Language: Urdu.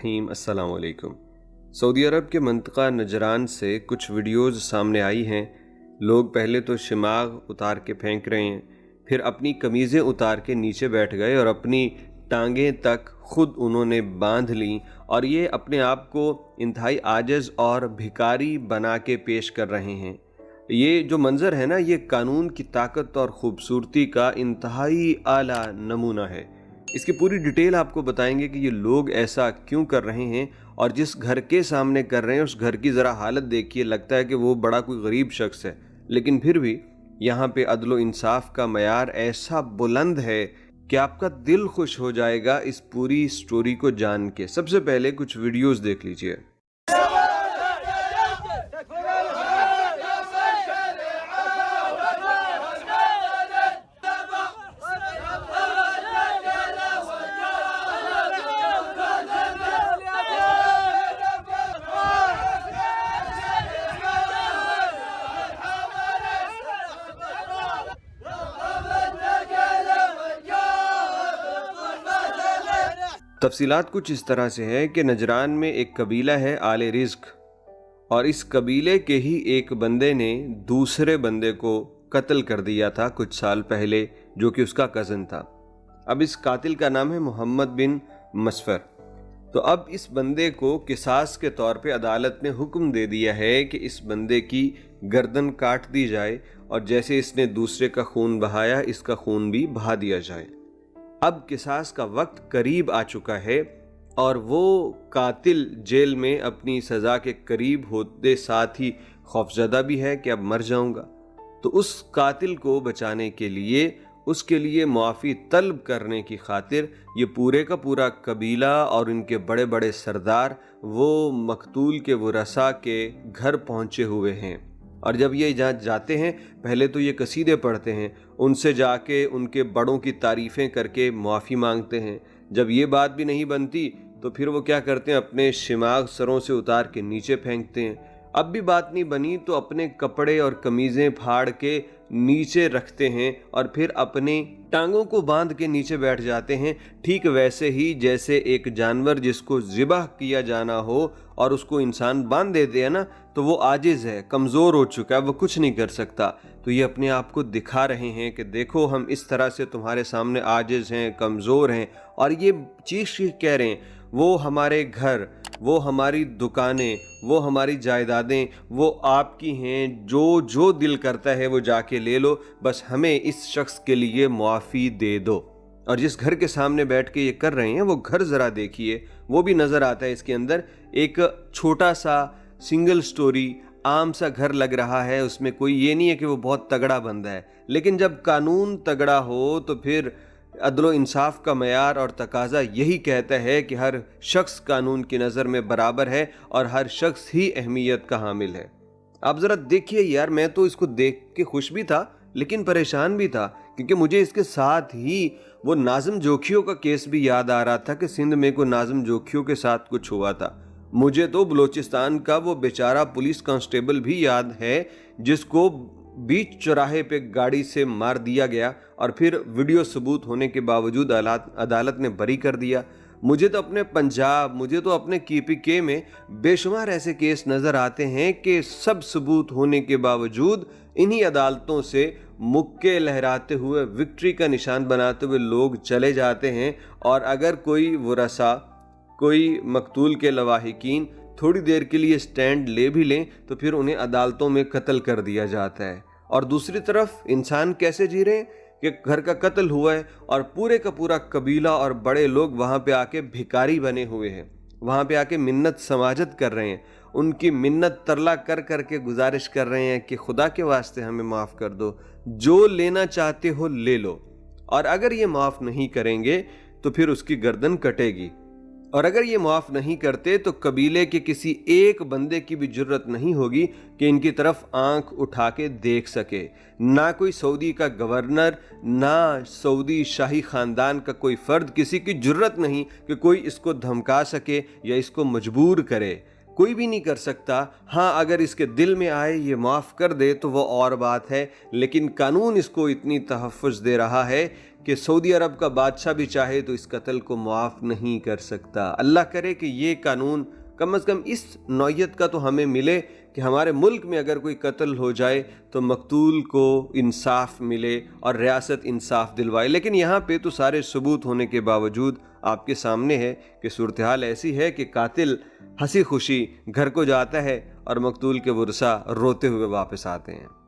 الرحیم السلام علیکم۔ سعودی عرب کے منطقہ نجران سے کچھ ویڈیوز سامنے آئی ہیں۔ لوگ پہلے تو شماغ اتار کے پھینک رہے ہیں، پھر اپنی قمیضیں اتار کے نیچے بیٹھ گئے اور اپنی ٹانگیں تک خود انہوں نے باندھ لیں اور یہ اپنے آپ کو انتہائی عاجز اور بھکاری بنا کے پیش کر رہے ہیں۔ یہ جو منظر ہے نا، یہ قانون کی طاقت اور خوبصورتی کا انتہائی اعلیٰ نمونہ ہے۔ اس کی پوری ڈیٹیل آپ کو بتائیں گے کہ یہ لوگ ایسا کیوں کر رہے ہیں، اور جس گھر کے سامنے کر رہے ہیں اس گھر کی ذرا حالت دیکھیے، لگتا ہے کہ وہ بڑا کوئی غریب شخص ہے، لیکن پھر بھی یہاں پہ عدل و انصاف کا معیار ایسا بلند ہے کہ آپ کا دل خوش ہو جائے گا اس پوری سٹوری کو جان کے۔ سب سے پہلے کچھ ویڈیوز دیکھ لیجئے۔ تفصیلات کچھ اس طرح سے ہے کہ نجران میں ایک قبیلہ ہے آل رزق، اور اس قبیلے کے ہی ایک بندے نے دوسرے بندے کو قتل کر دیا تھا کچھ سال پہلے، جو کہ اس کا کزن تھا۔ اب اس قاتل کا نام ہے محمد بن مسفر۔ تو اب اس بندے کو قصاص کے طور پہ عدالت نے حکم دے دیا ہے کہ اس بندے کی گردن کاٹ دی جائے، اور جیسے اس نے دوسرے کا خون بہایا اس کا خون بھی بہا دیا جائے۔ اب قصاص کا وقت قریب آ چکا ہے، اور وہ قاتل جیل میں اپنی سزا کے قریب ہوتے ساتھ ہی خوفزدہ بھی ہے کہ اب مر جاؤں گا۔ تو اس قاتل کو بچانے کے لیے، اس کے لیے معافی طلب کرنے کی خاطر یہ پورے کا پورا قبیلہ اور ان کے بڑے بڑے سردار وہ مقتول کے ورثاء کے گھر پہنچے ہوئے ہیں۔ اور جب یہ جہاں جاتے ہیں پہلے تو یہ قصیدے پڑھتے ہیں، ان سے جا کے ان کے بڑوں کی تعریفیں کر کے معافی مانگتے ہیں۔ جب یہ بات بھی نہیں بنتی تو پھر وہ کیا کرتے ہیں، اپنے شماغ سروں سے اتار کے نیچے پھینکتے ہیں۔ اب بھی بات نہیں بنی تو اپنے کپڑے اور قمیضیں پھاڑ کے نیچے رکھتے ہیں اور پھر اپنی ٹانگوں کو باندھ کے نیچے بیٹھ جاتے ہیں، ٹھیک ویسے ہی جیسے ایک جانور جس کو ذبح کیا جانا ہو اور اس کو انسان باندھ دیتے ہیں نا، تو وہ عاجز ہے، کمزور ہو چکا ہے، وہ کچھ نہیں کر سکتا۔ تو یہ اپنے آپ کو دکھا رہے ہیں کہ دیکھو ہم اس طرح سے تمہارے سامنے عاجز ہیں، کمزور ہیں، اور یہ چیخ کہہ رہے ہیں وہ ہمارے گھر، وہ ہماری دکانیں، وہ ہماری جائیدادیں، وہ آپ کی ہیں، جو دل کرتا ہے وہ جا کے لے لو، بس ہمیں اس شخص کے لیے معافی دے دو۔ اور جس گھر کے سامنے بیٹھ کے یہ کر رہے ہیں وہ گھر ذرا دیکھیے، وہ بھی نظر آتا ہے اس کے اندر ایک چھوٹا سا سنگل سٹوری عام سا گھر لگ رہا ہے، اس میں کوئی یہ نہیں ہے کہ وہ بہت تگڑا بندہ ہے، لیکن جب قانون تگڑا ہو تو پھر عدل و انصاف کا معیار اور تقاضا یہی کہتا ہے کہ ہر شخص قانون کی نظر میں برابر ہے اور ہر شخص ہی اہمیت کا حامل ہے۔ آپ ذرا دیکھیے یار، میں تو اس کو دیکھ کے خوش بھی تھا لیکن پریشان بھی تھا، کیونکہ مجھے اس کے ساتھ ہی وہ ناظم جوکھیوں کا کیس بھی یاد آ رہا تھا کہ سندھ میں کوئی ناظم جوکھیوں کے ساتھ کچھ ہوا تھا۔ مجھے تو بلوچستان کا وہ بیچارہ پولیس کانسٹیبل بھی یاد ہے جس کو بیچ چوراہے پہ گاڑی سے مار دیا گیا اور پھر ویڈیو ثبوت ہونے کے باوجود عدالت نے بری کر دیا۔ مجھے تو اپنے پنجاب، مجھے تو اپنے KPK میں بے شمار ایسے کیس نظر آتے ہیں کہ سب ثبوت ہونے کے باوجود انہی عدالتوں سے مکے لہراتے ہوئے، وکٹری کا نشان بناتے ہوئے لوگ چلے جاتے ہیں، اور اگر کوئی ورثاء، کوئی مقتول کے لواحقین تھوڑی دیر کے لیے سٹینڈ لے بھی لیں تو پھر انہیں عدالتوں میں قتل کر دیا جاتا ہے۔ اور دوسری طرف انسان کیسے جی رہے ہیں کہ گھر کا قتل ہوا ہے اور پورے کا پورا قبیلہ اور بڑے لوگ وہاں پہ آ کے بھکاری بنے ہوئے ہیں، وہاں پہ آ کے منت سماجت کر رہے ہیں، ان کی منت ترلا کر کر کے گزارش کر رہے ہیں کہ خدا کے واسطے ہمیں معاف کر دو، جو لینا چاہتے ہو لے لو، اور اگر یہ معاف نہیں کریں گے تو پھر اس کی گردن کٹے گی، اور اگر یہ معاف نہیں کرتے تو قبیلے کے کسی ایک بندے کی بھی جرت نہیں ہوگی کہ ان کی طرف آنکھ اٹھا کے دیکھ سکے۔ نہ کوئی سعودی کا گورنر، نہ سعودی شاہی خاندان کا کوئی فرد، کسی کی جرت نہیں کہ کوئی اس کو دھمکا سکے یا اس کو مجبور کرے، کوئی بھی نہیں کر سکتا۔ ہاں اگر اس کے دل میں آئے یہ معاف کر دے تو وہ اور بات ہے، لیکن قانون اس کو اتنی تحفظ دے رہا ہے کہ سعودی عرب کا بادشاہ بھی چاہے تو اس قتل کو معاف نہیں کر سکتا۔ اللہ کرے کہ یہ قانون کم از کم اس نوعیت کا تو ہمیں ملے کہ ہمارے ملک میں اگر کوئی قتل ہو جائے تو مقتول کو انصاف ملے اور ریاست انصاف دلوائے۔ لیکن یہاں پہ تو سارے ثبوت ہونے کے باوجود آپ کے سامنے ہے کہ صورتحال ایسی ہے کہ قاتل ہنسی خوشی گھر کو جاتا ہے اور مقتول کے ورثاء روتے ہوئے واپس آتے ہیں۔